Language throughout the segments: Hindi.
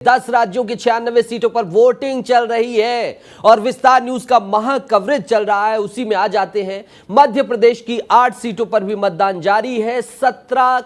10 राज्यों की 96 सीटों पर वोटिंग चल रही है और विस्तार न्यूज का महा कवरेज चल रहा है। उसी में आ जाते हैं। मध्य प्रदेश की 8 सीटों पर भी मतदान जारी है। 17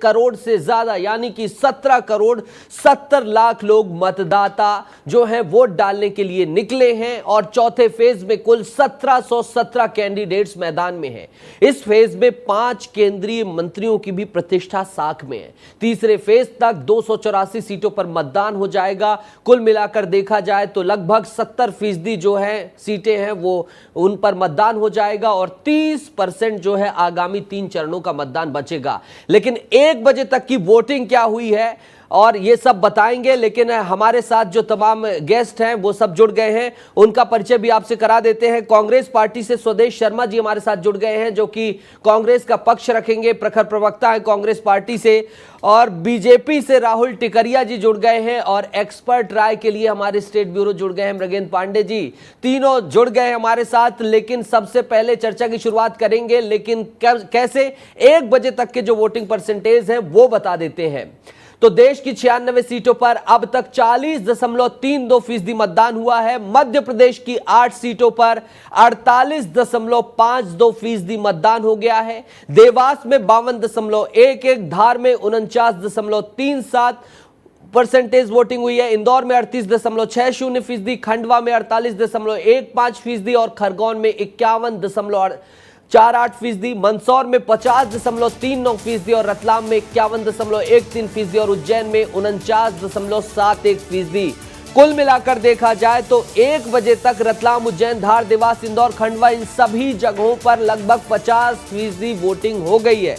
करोड़ से ज्यादा यानी कि 17 करोड़ 70 लाख लोग मतदाता जो हैं वोट डालने के लिए निकले हैं और चौथे फेज में कुल 1717 कैंडिडेट्स मैदान में हैं। इस फेज में 5 केंद्रीय मंत्रियों की भी प्रतिष्ठा साख में है। तीसरे फेज तक 284 सीटों पर मतदान हो जाएगा। कुल मिलाकर देखा जाए तो लगभग 70% जो है सीटें हैं वो उन पर मतदान हो जाएगा और 30% जो है आगामी 3 चरणों का मतदान बचेगा। लेकिन 1 बजे तक की वोटिंग क्या हुई है और ये सब बताएंगे। लेकिन हमारे साथ जो तमाम गेस्ट हैं वो सब जुड़ गए हैं, उनका परिचय भी आपसे करा देते हैं। कांग्रेस पार्टी से स्वदेश शर्मा जी हमारे साथ जुड़ गए हैं जो कि कांग्रेस का पक्ष रखेंगे, प्रखर प्रवक्ता है कांग्रेस पार्टी से। और बीजेपी से राहुल टिकरिया जी जुड़ गए हैं और एक्सपर्ट राय के लिए हमारे स्टेट ब्यूरो जुड़ गए हैं मृगेंद्र पांडे जी। तीनों जुड़ गए हमारे साथ। लेकिन सबसे पहले चर्चा की शुरुआत करेंगे, लेकिन कैसे 1 बजे तक के जो वोटिंग परसेंटेज है वो बता देते हैं। तो देश की 96 सीटों पर अब तक 40.32% मतदान हुआ है। मध्य प्रदेश की 8 सीटों पर 48.52% मतदान हो गया है। देवास में 52.11, धार में 49.37% वोटिंग हुई है। इंदौर में 38.60%, खंडवा में 48.15% और खरगोन में 51.48%, मंदसौर में 50.39% और रतलाम में 51.13% और उज्जैन में 49.71%। कुल मिलाकर देखा जाए तो 1 बजे तक रतलाम, उज्जैन, धार, देवास, इंदौर, खंडवा इन सभी जगहों पर लगभग 50% वोटिंग हो गई है।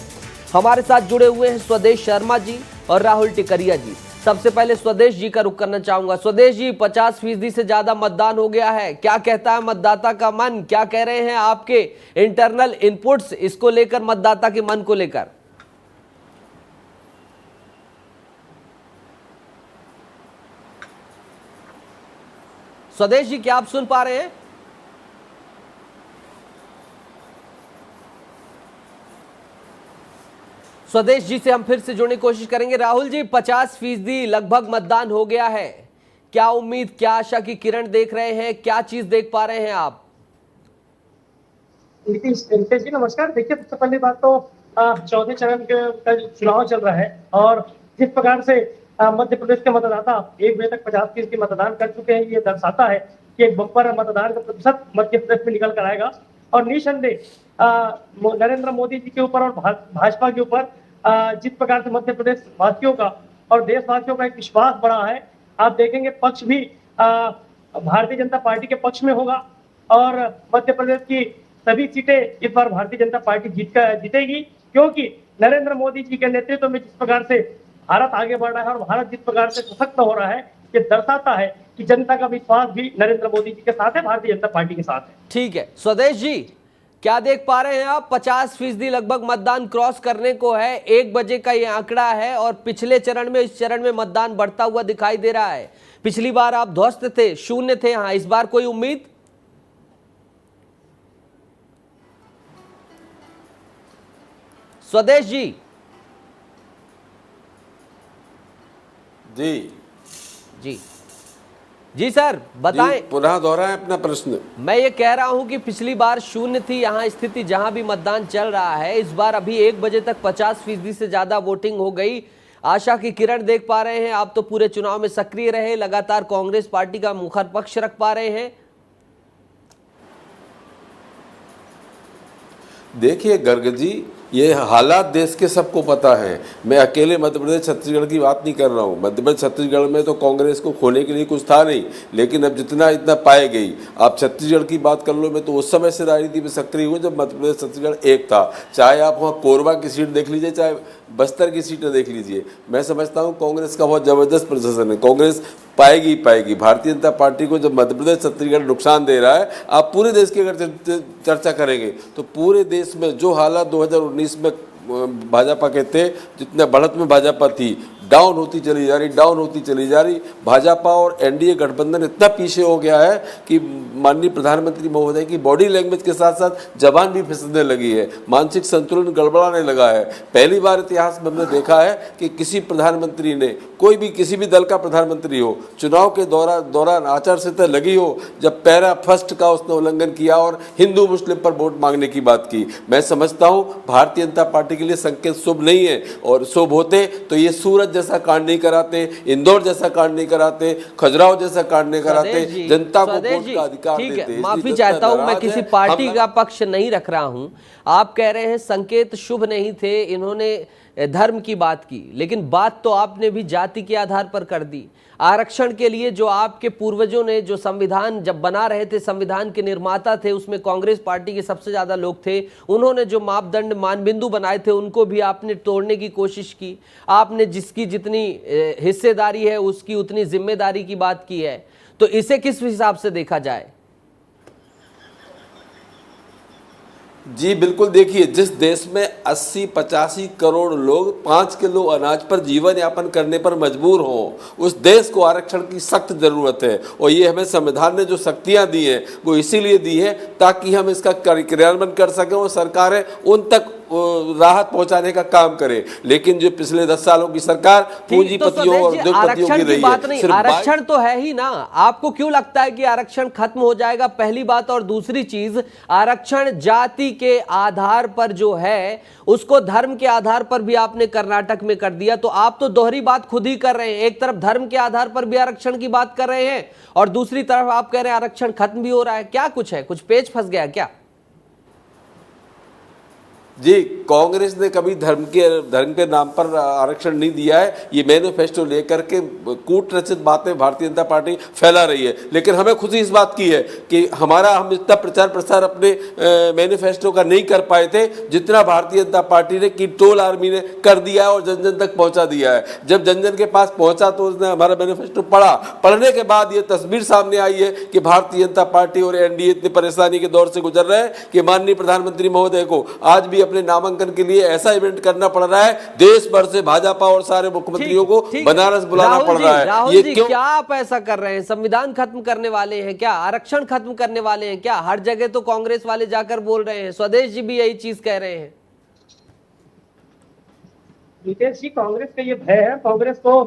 हमारे साथ जुड़े हुए हैं स्वदेश शर्मा जी और राहुल टिकरिया जी। सबसे पहले स्वदेश जी का रुख करना चाहूंगा। स्वदेश जी, 50% से ज्यादा मतदान हो गया है, क्या कहता है मतदाता का मन? क्या कह रहे हैं आपके इंटरनल इनपुट्स इसको लेकर, मतदाता के मन को लेकर? स्वदेश जी, क्या आप सुन पा रहे हैं? स्वदेश जी से हम फिर से जुड़ने की कोशिश करेंगे। राहुल जी, 50% लगभग मतदान हो गया है, क्या उम्मीद, क्या आशा की किरण देख रहे हैं, क्या चीज देख पा रहे हैं आप? नितीश जी नमस्कार। देखिए, सबसे पहली बात तो चौथे चरण का चुनाव चल रहा है और जिस प्रकार से मध्य प्रदेश के मतदाता 1 बजे तक 50% मतदान कर चुके हैं, ये दर्शाता है कि एक बम्पर मतदान का प्रतिशत मध्य प्रदेश में निकल कर आएगा। और निसंदेह नरेंद्र मोदी जी के ऊपर और भाजपा के ऊपर जिस प्रकार से मध्य प्रदेश वासियों का और देशवासियों का एक विश्वास बढ़ा है, आप देखेंगे पक्ष भी भारतीय जनता पार्टी के पक्ष में होगा और मध्य प्रदेश की सभी सीटें इस बार भारतीय जनता पार्टी जीतेगी, क्योंकि नरेंद्र मोदी जी के नेतृत्व में जिस प्रकार से भारत आगे बढ़ रहा है और भारत जिस प्रकार से सशक्त हो रहा है, ये दर्शाता है कि जनता का विश्वास भी नरेंद्र मोदी जी के साथ है, भारतीय जनता पार्टी के साथ है। ठीक है स्वदेश जी, क्या देख पा रहे हैं आप? 50% लगभग मतदान क्रॉस करने को है। 1 बजे का ये आंकड़ा है और पिछले चरण में, इस चरण में मतदान बढ़ता हुआ दिखाई दे रहा है। पिछली बार आप ध्वस्त थे, शून्य थे, हाँ, इस बार कोई उम्मीद? स्वदेश जी। जी जी सर, बताएं। पुनः दोहराएं अपना प्रश्न। मैं ये कह रहा हूं कि पिछली बार शून्य थी यहाँ स्थिति, जहां भी मतदान चल रहा है। इस बार अभी 1 बजे तक 50% से ज्यादा वोटिंग हो गई। आशा की किरण देख पा रहे हैं आप? तो पूरे चुनाव में सक्रिय रहे, लगातार कांग्रेस पार्टी का मुखर पक्ष रख पा रहे हैं। देखिए गर्ग जी, ये हालात देश के सबको पता है। मैं अकेले मध्य प्रदेश छत्तीसगढ़ की बात नहीं कर रहा हूँ। मध्य प्रदेश छत्तीसगढ़ में तो कांग्रेस को खोने के लिए कुछ था नहीं, लेकिन अब जितना इतना पाए गई। आप छत्तीसगढ़ की बात कर लो, मैं तो उस समय से राजनीति में सक्रिय हुआ जब मध्य प्रदेश छत्तीसगढ़ एक था। चाहे आप वहाँ कोरबा की सीट देख लीजिए, चाहे बस्तर की सीटें देख लीजिए। मैं समझता हूँ कांग्रेस का बहुत जबरदस्त प्रदर्शन है। कांग्रेस पाएगी। भारतीय जनता पार्टी को जब मध्य प्रदेश छत्तीसगढ़ नुकसान दे रहा है, आप पूरे देश की अगर चर्चा करेंगे तो पूरे देश में जो हालात 2019 में भाजपा के थे, जितने बढ़त में भाजपा थी, डाउन होती चली जा रही। भाजपा और एनडीए गठबंधन इतना पीछे हो गया है कि माननीय प्रधानमंत्री महोदय की बॉडी लैंग्वेज के साथ साथ जबान भी फिसलने लगी है, मानसिक संतुलन गड़बड़ाने लगा है। पहली बार इतिहास में हमने देखा है कि किसी प्रधानमंत्री ने, कोई भी किसी भी दल का प्रधानमंत्री हो, चुनाव के दौरान आचार संहिता लगी हो, जब पैरा फर्स्ट का उसने उल्लंघन किया और हिंदू मुस्लिम पर वोट मांगने की बात की। मैं समझता हूं भारतीय जनता पार्टी के लिए संकेत शुभ नहीं है, और शुभ होते तो ये सूरत जैसा कांड नहीं कराते, इंदौर जैसा कांड नहीं कराते, खजुराहो जैसा कांड नहीं कराते, जनता को वोट का अधिकार देते। माफी चाहता हूं, मैं किसी पार्टी का पक्ष नहीं रख रहा हूं। आप कह रहे हैं संकेत शुभ नहीं थे, इन्होंने धर्म की बात की, लेकिन बात तो आपने भी जाति के आधार पर कर दी। आरक्षण के लिए जो आपके पूर्वजों ने, जो संविधान जब बना रहे थे, संविधान के निर्माता थे, उसमें कांग्रेस पार्टी के सबसे ज्यादा लोग थे, उन्होंने जो मापदंड मानबिंदु बनाए थे उनको भी आपने तोड़ने की कोशिश की। आपने जिसकी जितनी हिस्सेदारी है उसकी उतनी जिम्मेदारी की बात की है, तो इसे किस हिसाब से देखा जाए? जी बिल्कुल, देखिए जिस देश में 80-85 करोड़ लोग 5 किलो अनाज पर जीवन यापन करने पर मजबूर हों, उस देश को आरक्षण की सख्त जरूरत है। और ये हमें संविधान ने जो शक्तियां दी हैं वो इसीलिए दी है ताकि हम इसका क्रियान्वयन कर सकें और सरकारें उन तक राहत पहुंचाने का काम करे। लेकिन जो पिछले 10 सालों की सरकार पूंजीपतियों और उद्योगपतियों की रही है। आरक्षण तो है ही ना, आपको क्यों लगता है कि आरक्षण खत्म हो जाएगा? पहली बात। और दूसरी चीज, आरक्षण जाति के आधार पर जो है उसको धर्म के आधार पर भी आपने कर्नाटक में कर दिया, तो आप तो दोहरी बात खुद ही कर रहे हैं। एक तरफ धर्म के आधार पर भी आरक्षण की बात कर रहे हैं और दूसरी तरफ आप कह रहे हैं आरक्षण खत्म भी हो रहा है। क्या कुछ है, कुछ पेच फंस गया क्या? जी, कांग्रेस ने कभी धर्म के नाम पर आरक्षण नहीं दिया है। ये मैनिफेस्टो लेकर के कूट रचित बातें भारतीय जनता पार्टी फैला रही है। लेकिन हमें खुशी इस बात की है कि हम इतना प्रचार प्रसार अपने मैनिफेस्टो का नहीं कर पाए थे जितना भारतीय जनता पार्टी ने की टोल आर्मी ने कर दिया है और जन जन तक पहुंचा दिया है। जब जन जन के पास पहुंचा तो उसने हमारा मैनिफेस्टो पढ़ा। पढ़ने के बाद ये तस्वीर सामने आई है कि भारतीय जनता पार्टी और एनडीए इतनी परेशानी के दौर से गुजर रहे हैं कि माननीय प्रधानमंत्री महोदय को आज भी अपने नामांकन के लिए ऐसा इवेंट करना पड़ रहा है। देश भर से भाजपा और सारे मुख्यमंत्रियों को बनारस बुलाना पड़ रहा है। राहुल जी, क्या आप ऐसा कर रहे हैं? संविधान खत्म करने वाले हैं क्या? आरक्षण खत्म करने वाले हैं क्या? हर जगह तो कांग्रेस वाले जाकर बोल रहे हैं, स्वदेश जी भी यही चीज कह रहे हैं। रितेश जी, कांग्रेस का ये भय है। कांग्रेस को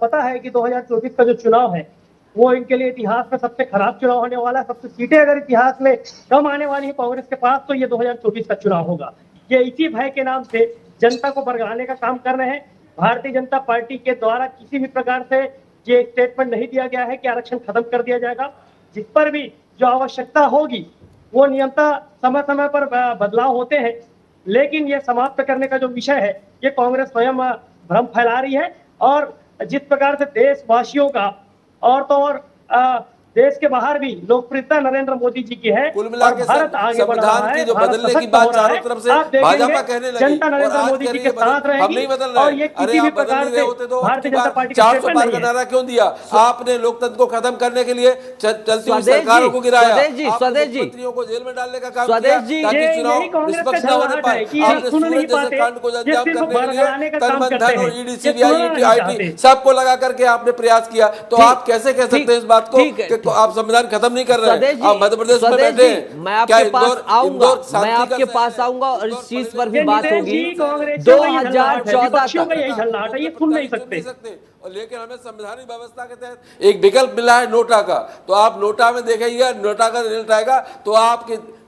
पता है कि 2024 का जो चुनाव है वो इनके लिए इतिहास में सबसे खराब चुनाव होने वाला है। सबसे सीटें अगर इतिहास में कम आने वाली है कांग्रेस के पास तो ये 2024 का चुनाव होगा। ये इसी भय के नाम से जनता को बरगलाने का काम कर रहे हैं। भारतीय जनता पार्टी के द्वारा किसी भी प्रकार से ये स्टेटमेंट नहीं दिया गया है कि आरक्षण खत्म कर दिया जाएगा। जिस पर भी जो आवश्यकता होगी वो नियमतः समय समय पर बदलाव होते हैं, लेकिन ये समाप्त करने का जो विषय है ये कांग्रेस स्वयं भ्रम फैला रही है। और जिस प्रकार से देशवासियों का और तो और देश के बाहर भी लोकप्रियता नरेंद्र मोदी जी की है। कुल मिला के भारत आगे बढ़ रहा है, की जो भारत बदलने की सशक्त बात हो रहा चारों है। तरफ से आप भाजपा कहने लगी जनता नरेंद्र मोदी जी के साथ रहेगी। हम नहीं बदल रहे। और ये किसी भी प्रकार से भारतीय जनता पार्टी का 400 पार का नारा क्यों दिया? आपने लोकतंत्र को खत्म करने के लिए चलती हुई सरकारों को गिराया, स्वदेश जी मंत्रियों को जेल में डालने का काम स्वदेश किया जी, ताकि चुनाव निष्पक्ष न होने पाए। आपने सूरत जैसे कांड को अंजाम करने के लिए तन मन धन और ईडी सीबीआई आईटी सबको लगा करके आपने प्रयास किया। तो आप कैसे कह सकते हैं इस बात को कि आप संविधान खत्म नहीं कर रहे हैं? आप मध्य प्रदेश में बैठे हैं। मैं आपके पास आऊंगा, मैं आपके पास आऊंगा और इस चीज पर भी बात होगी। 2014 का यही झल्लाहट है, ये सुन नहीं सकते। और लेकिन हमें संवैधानिक व्यवस्था के तहत एक विकल्प मिला है नोटा का। तो आप नोटा में देखेंगे, नोटा का रिजल्ट आएगा तो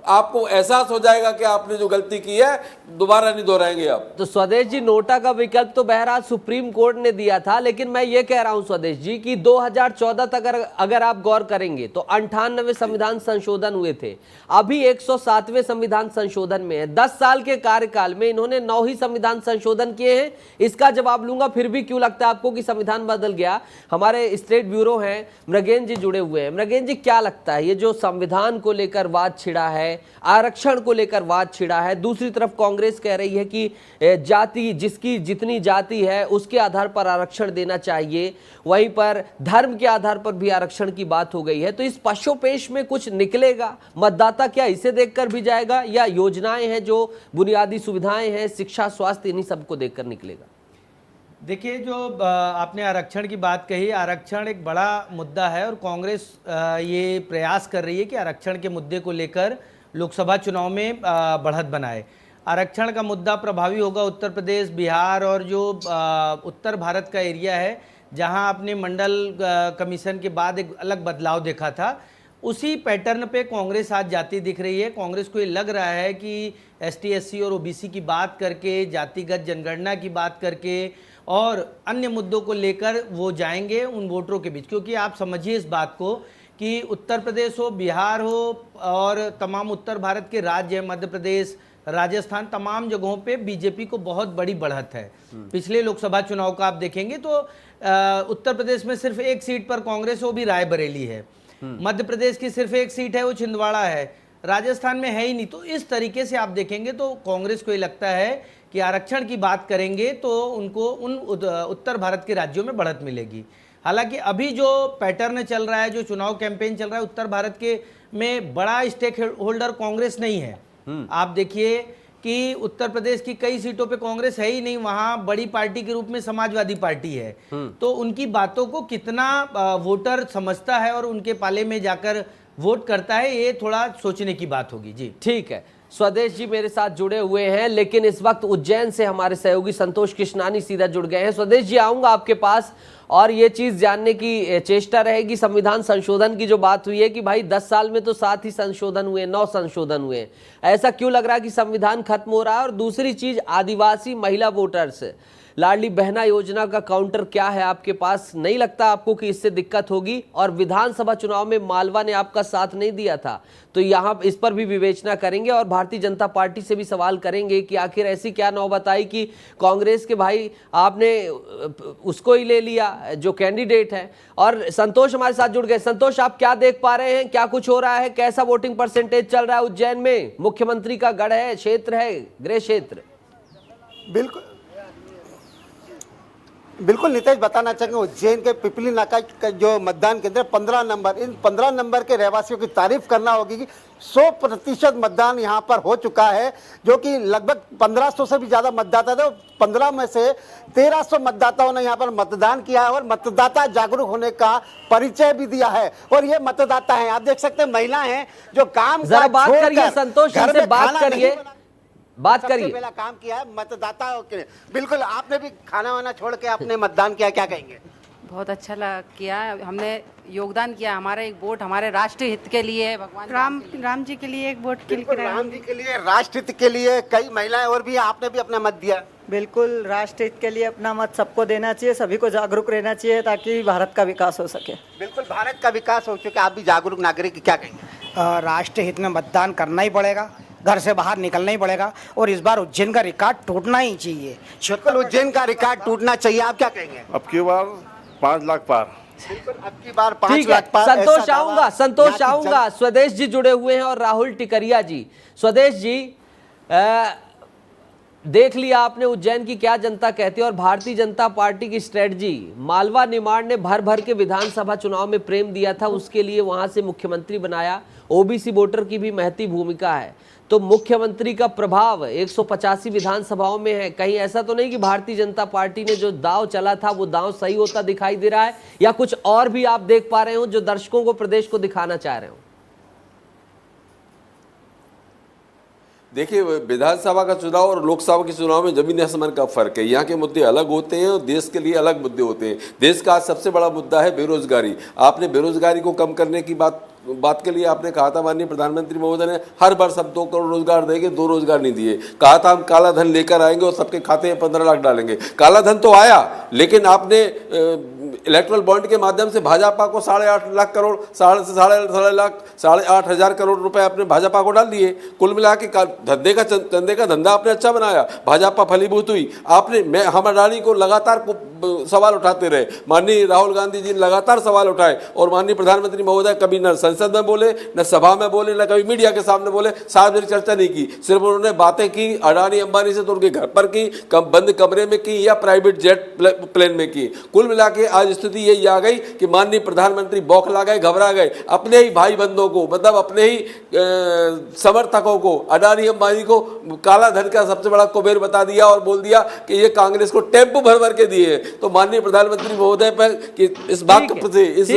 आपको एहसास हो जाएगा कि आपने जो गलती की है दोबारा नहीं दोहराएंगे आप। तो स्वदेश जी, नोटा का विकल्प तो बहरहाल सुप्रीम कोर्ट ने दिया था, लेकिन मैं ये कह रहा हूं स्वदेश जी कि 2014 तक अगर आप गौर करेंगे तो 98 संविधान संशोधन हुए थे। अभी 107वें संविधान संशोधन में है। 10 साल के कार्यकाल में इन्होंने 9 ही संविधान संशोधन किए हैं। इसका जवाब लूंगा। फिर भी क्यों लगता है आपको कि संविधान बदल गया? हमारे स्टेट ब्यूरो हैं मृगेन जी जुड़े हुए हैं। मृगेन जी, क्या लगता है ये जो संविधान को लेकर वाद छिड़ा है, आरक्षण को लेकर वाद छिड़ा है, दूसरी तरफ कांग्रेस कह रही है कि जाति, जिसकी जितनी जाति है उसके आधार पर आरक्षण देना चाहिए, वहीं पर धर्म के आधार पर भी आरक्षण की बात हो गई है, तो इस पशोपेश में कुछ निकलेगा? मतदाता क्या इसे देखकर भी जाएगा या योजनाएं हैं, जो बुनियादी सुविधाएं हैं, शिक्षा, स्वास्थ्य, इन्हीं सबको देखकर निकलेगा? देखिए, जो आपने आरक्षण की बात कही, आरक्षण एक बड़ा मुद्दा है और कांग्रेस ये प्रयास कर रही है कि आरक्षण के मुद्दे को लेकर लोकसभा चुनाव में बढ़त बनाए। आरक्षण का मुद्दा प्रभावी होगा उत्तर प्रदेश, बिहार और जो उत्तर भारत का एरिया है, जहां आपने मंडल कमीशन के बाद एक अलग बदलाव देखा था, उसी पैटर्न पे कांग्रेस आज जाती दिख रही है। कांग्रेस को ये लग रहा है कि एसटी, एससी और ओबीसी की बात करके, जातिगत जनगणना की बात करके और अन्य मुद्दों को लेकर वो जाएंगे उन वोटरों के बीच। क्योंकि आप समझिए इस बात को कि उत्तर प्रदेश हो, बिहार हो और तमाम उत्तर भारत के राज्य, मध्य प्रदेश, राजस्थान, तमाम जगहों पे बीजेपी को बहुत बड़ी बढ़त है। पिछले लोकसभा चुनाव का आप देखेंगे तो उत्तर प्रदेश में सिर्फ एक सीट पर कांग्रेस, वो भी रायबरेली है। मध्य प्रदेश की सिर्फ एक सीट है, वो छिंदवाड़ा है। राजस्थान में है ही नहीं। तो इस तरीके से आप देखेंगे तो कांग्रेस को ये लगता है कि आरक्षण की बात करेंगे तो उनको उन उत्तर भारत के राज्यों में बढ़त मिलेगी। हालांकि अभी जो पैटर्न चल रहा है, जो चुनाव कैंपेन चल रहा है, उत्तर भारत के में बड़ा स्टेक होल्डर कांग्रेस नहीं है। आप देखिए कि उत्तर प्रदेश की कई सीटों पे कांग्रेस है ही नहीं, वहां बड़ी पार्टी के रूप में समाजवादी पार्टी है। तो उनकी बातों को कितना वोटर समझता है और उनके पाले में जाकर वोट करता है, ये थोड़ा सोचने की बात होगी। जी ठीक है, स्वदेश जी मेरे साथ जुड़े हुए हैं, लेकिन इस वक्त उज्जैन से हमारे सहयोगी संतोष कृष्णानी सीधा जुड़ गए हैं। स्वदेश जी, आऊंगा आपके पास और ये चीज जानने की चेष्टा रहेगी, संविधान संशोधन की जो बात हुई है कि भाई 10 साल में तो 7 ही संशोधन हुए, 9 संशोधन हुए, ऐसा क्यों लग रहा है कि संविधान खत्म हो रहा है? और दूसरी चीज, आदिवासी महिला वोटर्स, लाडली बहना योजना का काउंटर क्या है आपके पास? नहीं लगता आपको कि इससे दिक्कत होगी? और विधानसभा चुनाव में मालवा ने आपका साथ नहीं दिया था, तो यहाँ इस पर भी विवेचना करेंगे और भारतीय जनता पार्टी से भी सवाल करेंगे कि आखिर ऐसी क्या नौबत आई कि कांग्रेस के भाई आपने उसको ही ले लिया जो कैंडिडेट है। और संतोष हमारे साथ जुड़ गए। संतोष, आप क्या देख पा रहे हैं, क्या कुछ हो रहा है, कैसा वोटिंग परसेंटेज चल रहा है उज्जैन में? मुख्यमंत्री का गढ़ है, क्षेत्र है, गृह क्षेत्र। बिल्कुल नितेश, बताना चाहेंगे उज्जैन के पिपली नाका का जो मतदान केंद्र 15 नंबर, इन 15 नंबर के रहवासियों की तारीफ करना होगी कि 100% मतदान यहाँ पर हो चुका है, जो कि लगभग 1500 से भी ज़्यादा मतदाता थे। 15 में से 1300 मतदाताओं ने यहाँ पर मतदान किया है और मतदाता जागरूक होने का परिचय भी दिया है। और ये मतदाता हैं, आप देख सकते हैं, महिला हैं जो काम जरा बात करिए संतोष जी से, बात करिए, बात करिए। पहला काम किया है मतदाताओं के लिए। बिल्कुल, आपने भी खाना वाना छोड़ के आपने मतदान किया, क्या कहेंगे? बहुत अच्छा किया, हमने योगदान किया। हमारा एक वोट हमारे राष्ट्र हित के लिए है, भगवान राम जी के लिए एक वोट राम जी के लिए, राष्ट्र हित के लिए। कई महिलाएं और भी, आपने भी अपना मत दिया। बिल्कुल, राष्ट्र हित के लिए अपना मत सबको देना चाहिए, सभी को जागरूक रहना चाहिए ताकि भारत का विकास हो सके। बिल्कुल, भारत का विकास हो चुका, आप भी जागरूक नागरिक, क्या कहेंगे? राष्ट्र हित में मतदान करना ही पड़ेगा, घर से बाहर निकलना ही पड़ेगा और इस बार उज्जैन का रिकॉर्ड टूटना ही चाहिए। बिल्कुल, उज्जैन का रिकॉर्ड टूटना चाहिए, आप क्या कहेंगे? अब की बार 5 लाख पार। बिल्कुल, अब की बार 5 लाख पार। संतोष आऊंगा, संतोष आऊंगा। स्वदेश जी जुड़े हुए हैं और राहुल टिकरिया जी। स्वदेश जी, देख लिया आपने उज्जैन की क्या जनता कहती है और भारतीय जनता पार्टी की स्ट्रेटजी। मालवा निमाड़ ने भर भर के विधानसभा चुनाव में प्रेम दिया था, उसके लिए वहां से मुख्यमंत्री बनाया। ओबीसी वोटर की भी महती भूमिका है, तो मुख्यमंत्री का प्रभाव 185 विधानसभाओं में है। कहीं ऐसा तो नहीं कि भारतीय जनता पार्टी ने जो दांव चला था वो दांव सही होता दिखाई दे रहा है, या कुछ और भी आप देख पा रहे हो जो दर्शकों को, प्रदेश को दिखाना चाह रहे हो? देखिए, विधानसभा का चुनाव और लोकसभा के चुनाव में जमीन आसमान का फर्क है। यहाँ के मुद्दे अलग होते हैं और देश के लिए अलग मुद्दे होते हैं। देश का आज सबसे बड़ा मुद्दा है बेरोजगारी। आपने बेरोजगारी को कम करने की बात के लिए आपने कहा था, माननीय प्रधानमंत्री महोदय ने हर बार सब 2 करोड़ रोजगार देंगे, 2 रोजगार नहीं दिए। कहा था हम काला धन लेकर आएंगे और सबके खाते में 15 लाख डालेंगे। काला धन तो आया, लेकिन आपने इलेक्ट्रल बॉन्ड के माध्यम से भाजपा को 8.5 लाख करोड़, 8.5 हजार करोड़ रुपए आपने भाजपा को डाल दिए। कुल मिला के चंदे का धंधा आपने अच्छा बनाया, भाजपा फलीभूत हुई। आपने हम अडानी को लगातार सवाल उठाते रहे, माननीय राहुल गांधी जी ने लगातार सवाल उठाए और माननीय प्रधानमंत्री महोदय कभी न संसद में बोले, न सभा में बोले, न कभी मीडिया के सामने बोले, सार्वजनिक चर्चा नहीं की। सिर्फ उन्होंने बातें की अडानी अंबानी से तो उनके घर पर की, बंद कमरे में की या प्राइवेट जेट प्लेन में की। कुल मिला के आज आज स्थिति यही आ गई कि माननीय प्रधानमंत्री बौखला गए, घबरा गए, अपने ही भाई बंधुओं को, मतलब अपने ही समर्थकों को, अडानी अंबानी को काला धन का सबसे बड़ा कुबेर बता दिया और बोल दिया कि ये कांग्रेस को टेम्पो भर भर के दिए हैं। तो माननीय प्रधानमंत्री महोदय पर कि इस वाक्य से, इस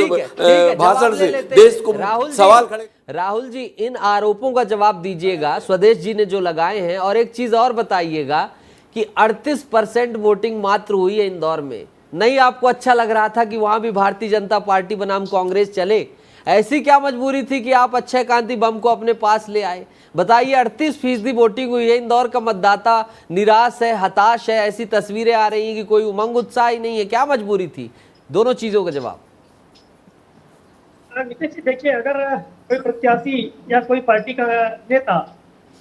भाषण से देश को सवाल खड़े। राहुल जी, इन आरोपों का जवाब दीजिएगा स्वदेश जी ने जो लगाए हैं, और एक चीज और बताइएगा कि 38% वोटिंग मात्र हुई है इंदौर में। नहीं आपको अच्छा लग रहा था कि वहां भी भारतीय जनता पार्टी बनाम कांग्रेस चले? ऐसी क्या मजबूरी थी कि आप अक्षय कांति बम को अपने पास ले आए? बताइए, 38% वोटिंग हुई है, इंदौर का मतदाता निराश है, हताश है, ऐसी तस्वीरें आ रही हैं कि कोई उमंग उत्साह ही नहीं है। क्या मजबूरी थी? दोनों चीजों का जवाब। नीतीश जी देखिए, अगर कोई प्रत्याशी या कोई पार्टी का नेता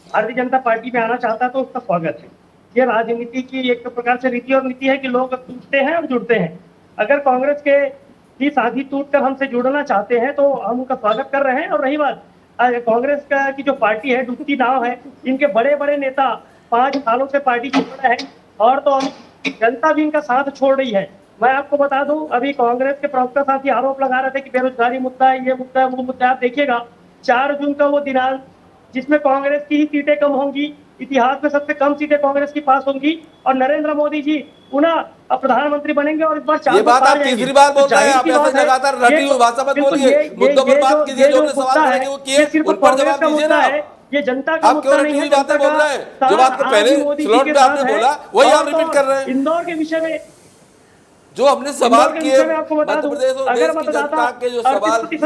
भारतीय जनता पार्टी में आना चाहता है तो उसका स्वागत है। ये राजनीति की एक प्रकार से रीति और नीति है कि लोग टूटते हैं और जुड़ते हैं। अगर कांग्रेस के साथी टूटकर हमसे जुड़ना चाहते हैं तो हम उनका स्वागत कर रहे हैं। और रही बात कांग्रेस का की जो पार्टी है, डूबती नाव है, इनके बड़े बड़े नेता 5 सालों से पार्टी छोड़ रहे हैं और तो जनता भी इनका साथ छोड़ रही है। मैं आपको बता दूं, अभी कांग्रेस के प्रवक्ता साथी आरोप लगा रहे थे कि बेरोजगारी मुद्दा है, ये मुद्दा है, वो मुद्दा। आप देखिएगा 4 जून का वो दिनांक जिसमें कांग्रेस की ही सीटें कम होंगी, इतिहास में सबसे कम सीटें कांग्रेस की पास होंगी, और नरेंद्र मोदी जी पुनः प्रधानमंत्री बनेंगे और इस बार 4 ये बात आप तीसरी बार बोल रहे हैं। आप ऐसे लगातार रटी हुई भाषा मत बोलिए, मुद्दों पर बात कीजिए। जो सवाल करेंगे वो किए, उन पर जवाब दीजिए ना। ये जनता का आप क्यों रटी हुई बातें बोल रहे हैं? जो बात को पहले स्लॉट में आपने बोला वही आप रिपीट कर रहे हैं। इंदौर के विषय में जो हमने सवाल किए, मध्य प्रदेश और देश की जनता के जो सवाल थे,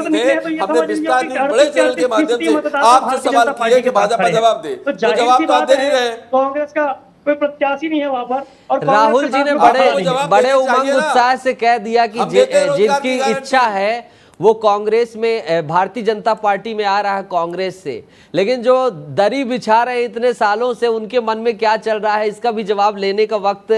हमने विस्तार बड़े चैनल के माध्यम से आपसे सवाल किए कि भाजपा जवाब दे, तो जवाब तो आप दे नहीं रहे। कांग्रेस का कोई प्रत्याशी नहीं है वहां पर। और राहुल जी ने बड़े उमंग उत्साह से कह दिया कि जिनकी इच्छा है वो कांग्रेस में, भारतीय जनता पार्टी में आ रहा है कांग्रेस से, लेकिन जो दरी बिछा रहे हैं इतने सालों से, उनके मन में क्या चल रहा है इसका भी जवाब लेने का वक्त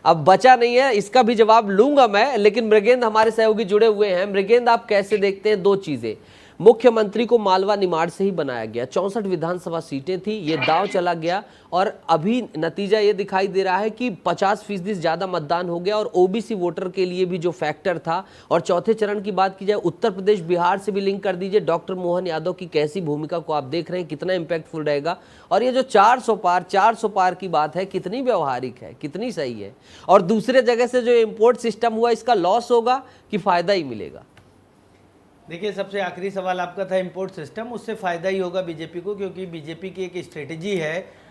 अब बचा नहीं है। इसका भी जवाब लूंगा मैं, लेकिन मृगेंद्र हमारे सहयोगी जुड़े हुए हैं। मृगेंद्र, आप कैसे देखते हैं 2 चीजें? मुख्यमंत्री को मालवा निमाड़ से ही बनाया गया, 64 विधानसभा सीटें थी, ये दांव चला गया और अभी नतीजा ये दिखाई दे रहा है कि 50% ज्यादा मतदान हो गया और ओबीसी वोटर के लिए भी जो फैक्टर था। और चौथे चरण की बात की जाए, उत्तर प्रदेश बिहार से भी लिंक कर दीजिए, डॉक्टर मोहन यादव की कैसी भूमिका को आप देख रहे हैं, कितना इंपैक्टफुल रहेगा। और ये जो 400 पार की बात है, कितनी व्यवहारिक है, कितनी सही है। और दूसरे जगह से जो इम्पोर्ट सिस्टम हुआ, इसका लॉस होगा कि फायदा ही मिलेगा? देखिए, सबसे आखिरी सवाल आपका था इंपोर्ट सिस्टम, उससे फ़ायदा ही होगा बीजेपी को, क्योंकि बीजेपी की एक स्ट्रेटेजी है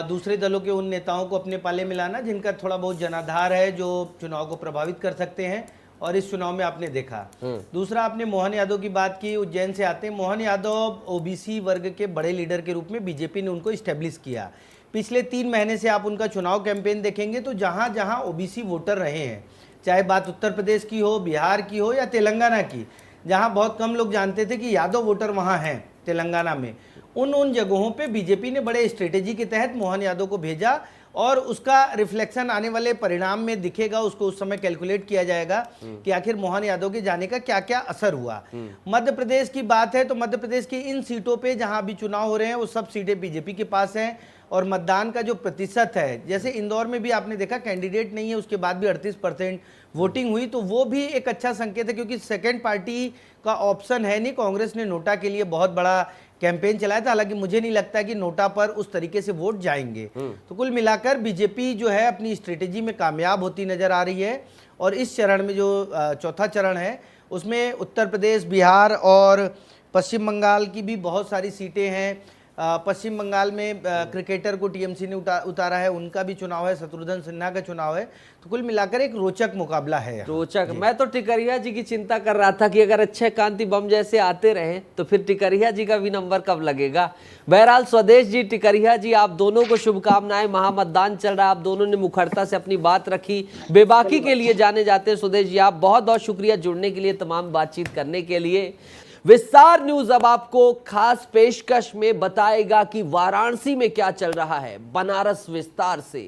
दूसरे दलों के उन नेताओं को अपने पाले मिलाना जिनका थोड़ा बहुत जनाधार है, जो चुनाव को प्रभावित कर सकते हैं, और इस चुनाव में आपने देखा। दूसरा, आपने मोहन यादव की बात की, उज्जैन से आते हैं। मोहन यादव ओबीसी वर्ग के बड़े लीडर के रूप में बीजेपी ने उनको इस्टेब्लिश किया। पिछले 3 महीने से आप उनका चुनाव कैंपेन देखेंगे तो जहाँ जहाँ ओबीसी वोटर रहे हैं, चाहे बात उत्तर प्रदेश की हो, बिहार की हो या तेलंगाना की, जहां बहुत कम लोग जानते थे कि यादव वोटर वहां हैं तेलंगाना में, उन जगहों पे बीजेपी ने बड़े स्ट्रेटेजी के तहत मोहन यादव को भेजा और उसका रिफ्लेक्शन आने वाले परिणाम में दिखेगा। उसको उस समय कैलकुलेट किया जाएगा कि आखिर मोहन यादव के जाने का क्या क्या असर हुआ। मध्य प्रदेश की बात है तो मध्य प्रदेश की इन सीटों पे जहां अभी चुनाव हो रहे हैं वो सब सीटें बीजेपी के पास हैं, और मतदान का जो प्रतिशत है, जैसे इंदौर में भी आपने देखा कैंडिडेट नहीं है, उसके बाद भी 38% वोटिंग हुई, तो वो भी एक अच्छा संकेत है, क्योंकि सेकंड पार्टी का ऑप्शन है नहीं। कांग्रेस ने नोटा के लिए बहुत बड़ा कैंपेन चलाया था, हालांकि मुझे नहीं लगता कि नोटा पर उस तरीके से वोट जाएंगे। तो कुल मिलाकर बीजेपी जो है अपनी स्ट्रेटेजी में कामयाब होती नजर आ रही है। और इस चरण में जो चौथा चरण है उसमें उत्तर प्रदेश, बिहार और पश्चिम बंगाल की भी बहुत सारी सीटें हैं। पश्चिम बंगाल में क्रिकेटर को टीएमसी ने उतारा है, उनका भी चुनाव है, शत्रुघ्न सिन्हा का चुनाव है। तो कुल मिलाकर एक रोचक मुकाबला है। रोचक। मैं तो टिकरिया जी की चिंता कर रहा था कि अगर अक्षय कांति बम जैसे आते रहे तो फिर टिकरिया जी का भी नंबर कब लगेगा। बहरहाल स्वदेश जी, टिकरिया जी, आप दोनों को शुभकामनाएं। महामतदान चल रहा है, आप दोनों ने मुखरता से अपनी बात रखी, बेबाकी के लिए जाने जाते हैं। स्वदेश जी, आप बहुत बहुत शुक्रिया जुड़ने के लिए, तमाम बातचीत करने के लिए। विस्तार न्यूज अब आपको खास पेशकश में बताएगा कि वाराणसी में क्या चल रहा है। बनारस विस्तार से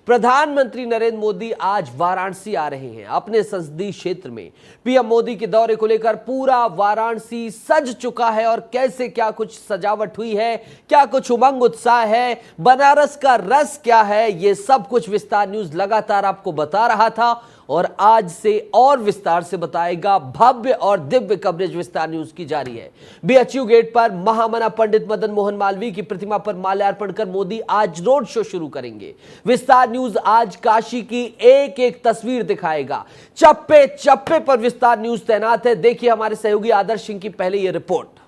प्रधानमंत्री नरेंद्र मोदी आज वाराणसी आ रहे हैं अपने संसदीय क्षेत्र में। पीएम मोदी के दौरे को लेकर पूरा वाराणसी सज चुका है, और कैसे क्या कुछ सजावट हुई है, क्या कुछ उमंग उत्साह है, बनारस का रस क्या है, ये सब कुछ विस्तार न्यूज लगातार आपको बता रहा था। और आज से और विस्तार से बताएगा। भव्य और दिव्य कवरेज विस्तार न्यूज की जारी है। बीएचयू गेट पर महामना पंडित मदन मोहन मालवीय की प्रतिमा पर माल्यार्पण कर मोदी आज रोड शो शुरू करेंगे। विस्तार न्यूज आज काशी की एक एक तस्वीर दिखाएगा। चप्पे चप्पे पर विस्तार न्यूज तैनात है। देखिए हमारे सहयोगी आदर्श सिंह की पहले यह रिपोर्ट।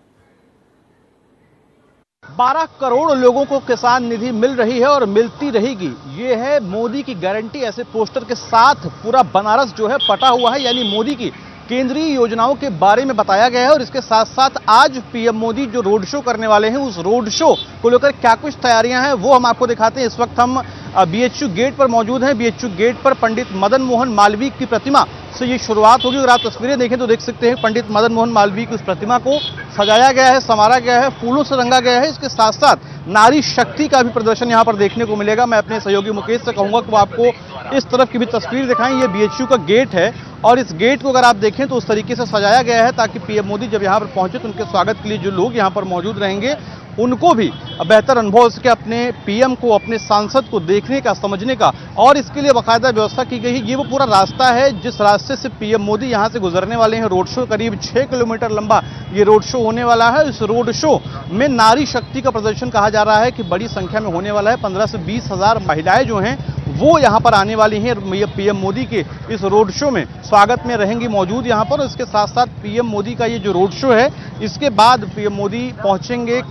12 करोड़ लोगों को किसान निधि मिल रही है और मिलती रहेगी, ये है मोदी की गारंटी। ऐसे पोस्टर के साथ पूरा बनारस जो है पटा हुआ है, यानी मोदी की केंद्रीय योजनाओं के बारे में बताया गया है। और इसके साथ साथ आज पीएम मोदी जो रोड शो करने वाले हैं, उस रोड शो को लेकर क्या कुछ तैयारियां हैं वो हम आपको दिखाते हैं। इस वक्त हम बीएचयू गेट पर मौजूद हैं। बीएचयू गेट पर पंडित मदन मोहन मालवीय की प्रतिमा से ये शुरुआत होगी। अगर आप तस्वीरें देखें तो देख सकते हैं पंडित मदन मोहन मालवीय की उस प्रतिमा को सजाया गया है, संवारा गया है, फूलों से रंगा गया है। इसके साथ साथ नारी शक्ति का भी प्रदर्शन यहाँ पर देखने को मिलेगा। मैं अपने सहयोगी मुकेश से कहूंगा कि वो आपको इस तरफ की भी तस्वीर दिखाएं। ये बीएचयू का गेट है और इस गेट को अगर आप देखें तो उस तरीके से सजाया गया है ताकि पीएम मोदी जब यहाँ पर पहुंचे तो उनके स्वागत के लिए जो लोग यहाँ पर मौजूद रहेंगे उनको भी बेहतर अनुभव हो सके, अपने पीएम को, अपने सांसद को देखने का, समझने का। और इसके लिए बाकायदा व्यवस्था की गई है। ये वो पूरा रास्ता है जिस रास्ते से पीएम मोदी यहाँ से गुजरने वाले हैं। रोड शो करीब 6 किलोमीटर लंबा ये रोड शो होने वाला है। इस रोड शो में नारी शक्ति का प्रदर्शन कहा जा रहा है कि बड़ी संख्या में होने वाला है। 15 से 20 हजार महिलाएं जो हैं वो यहाँ पर आने वाली हैं। पीएम मोदी के इस रोड शो में स्वागत में रहेंगी मौजूद यहाँ पर। इसके साथ साथ पीएम मोदी का ये जो रोड शो है, इसके बाद पीएम मोदी पहुंचेंगे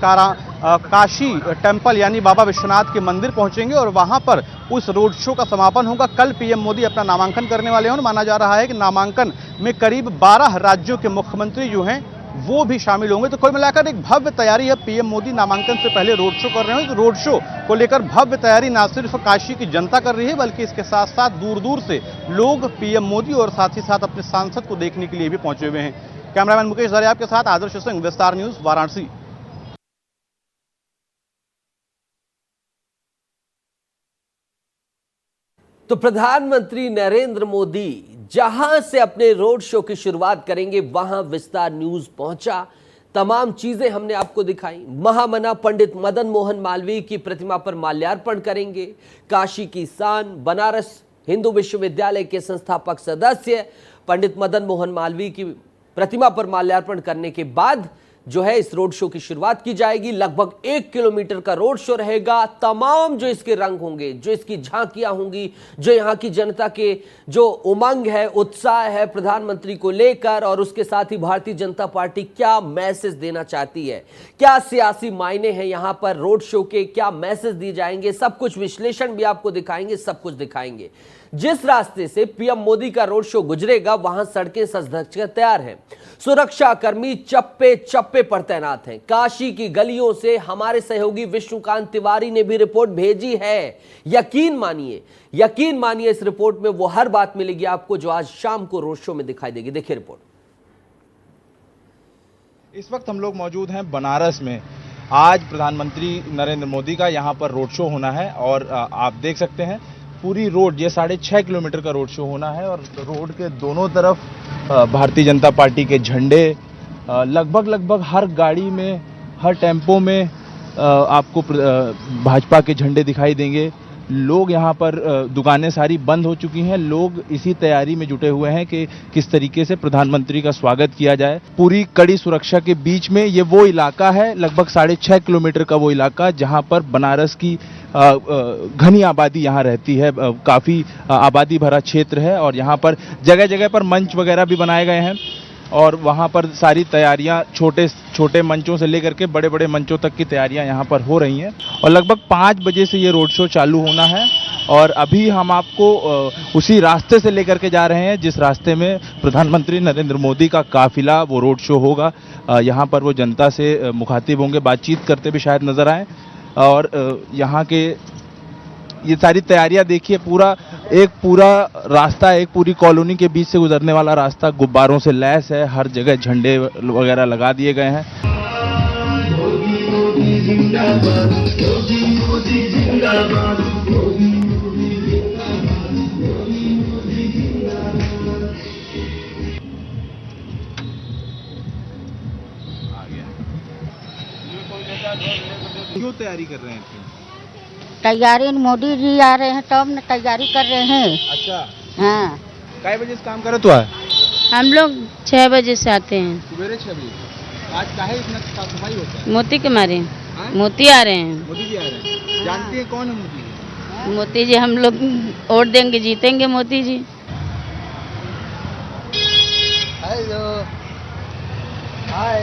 काशी टेम्पल यानी बाबा विश्वनाथ के मंदिर पहुंचेंगे और वहां पर उस रोड शो का समापन होगा। कल पीएम मोदी अपना नामांकन करने वाले हैं और माना जा रहा है कि नामांकन में करीब 12 राज्यों के मुख्यमंत्री जो हैं वो भी शामिल होंगे। तो कुल मिलाकर एक भव्य तैयारी है। पीएम मोदी नामांकन से पहले रोड शो कर रहे हैं। तो रोड शो को लेकर भव्य तैयारी ना सिर्फ काशी की जनता कर रही है बल्कि इसके साथ साथ दूर दूर से लोग पीएम मोदी और साथ ही साथ अपने सांसद को देखने के लिए भी पहुंचे हुए हैं। कैमरामैन मुकेश दरियाब के साथ आदर्श सिंह, विस्तार न्यूज, वाराणसी। तो प्रधानमंत्री नरेंद्र मोदी जहां से अपने रोड शो की शुरुआत करेंगे वहां विस्तार न्यूज पहुंचा। तमाम चीजें हमने आपको दिखाई। महामना पंडित मदन मोहन मालवीय की प्रतिमा पर माल्यार्पण करेंगे। काशी की शान, बनारस हिंदू विश्वविद्यालय के संस्थापक सदस्य पंडित मदन मोहन मालवीय की प्रतिमा पर माल्यार्पण करने के बाद जो है इस रोड शो की शुरुआत की जाएगी। लगभग 1 किलोमीटर का रोड शो रहेगा। तमाम जो इसके रंग होंगे, जो इसकी झांकियां होंगी, जो यहाँ की जनता के जो उमंग है, उत्साह है प्रधानमंत्री को लेकर, और उसके साथ ही भारतीय जनता पार्टी क्या मैसेज देना चाहती है, क्या सियासी मायने हैं यहाँ पर रोड शो के, क्या मैसेज दिए जाएंगे, सब कुछ विश्लेषण भी आपको दिखाएंगे, सब कुछ दिखाएंगे। जिस रास्ते से पीएम मोदी का रोड शो गुजरेगा वहां सड़कें सज धज कर तैयार हैं। सुरक्षा कर्मी चप्पे चप्पे पर तैनात हैं। काशी की गलियों से हमारे सहयोगी विष्णुकांत तिवारी ने भी रिपोर्ट भेजी है। यकीन मानिए इस रिपोर्ट में वो हर बात मिलेगी आपको जो आज शाम को रोड शो में दिखाई देगी। देखिए रिपोर्ट। इस वक्त हम लोग मौजूद हैं बनारस में। आज प्रधानमंत्री नरेंद्र मोदी का यहाँ पर रोड शो होना है और आप देख सकते हैं पूरी रोड, ये 6.5 किलोमीटर का रोड शो होना है और रोड के दोनों तरफ भारतीय जनता पार्टी के झंडे लगभग हर गाड़ी में, हर टेम्पो में आपको भाजपा के झंडे दिखाई देंगे। लोग यहाँ पर, दुकानें सारी बंद हो चुकी हैं। लोग इसी तैयारी में जुटे हुए हैं कि किस तरीके से प्रधानमंत्री का स्वागत किया जाए। पूरी कड़ी सुरक्षा के बीच में ये वो इलाका है, लगभग 6.5 किलोमीटर का वो इलाका जहाँ पर बनारस की घनी आबादी यहाँ रहती है। काफ़ी आबादी भरा क्षेत्र है और यहाँ पर जगह जगह पर मंच वगैरह भी बनाए गए हैं और वहाँ पर सारी तैयारियाँ छोटे मंचों से लेकर के बड़े बड़े मंचों तक की तैयारियाँ यहाँ पर हो रही हैं। और लगभग 5 बजे से ये रोड शो चालू होना है और अभी हम आपको उसी रास्ते से लेकर के जा रहे हैं जिस रास्ते में प्रधानमंत्री नरेंद्र मोदी का काफिला वो रोड शो होगा। यहाँ पर वो जनता से मुखातिब होंगे, बातचीत करते भी शायद नजर आए। और यहाँ के ये सारी तैयारियां देखिए, पूरा रास्ता, एक पूरी कॉलोनी के बीच से गुजरने वाला रास्ता गुब्बारों से लैस है। हर जगह झंडे वगैरह लगा दिए गए हैं। क्यों तैयारी कर रहे हैं? तैयारी मोदी जी आ रहे हैं तब न तैयारी कर रहे हैं। अच्छा, हाँ, कै बजे से काम करत हुआ है? हम लोग 6 बजे से आते हैं। सवेरे 6 बजे। आज काहे इतना साफ सफाई होता है? मोती के मारे हाँ? मोती आ रहे हैं। मोदी जी आ रहे हैं। जानते हैं कौन है मोदी जी? मोती जी हम लोग वोट देंगे, जीतेंगे मोती जी। Hello hi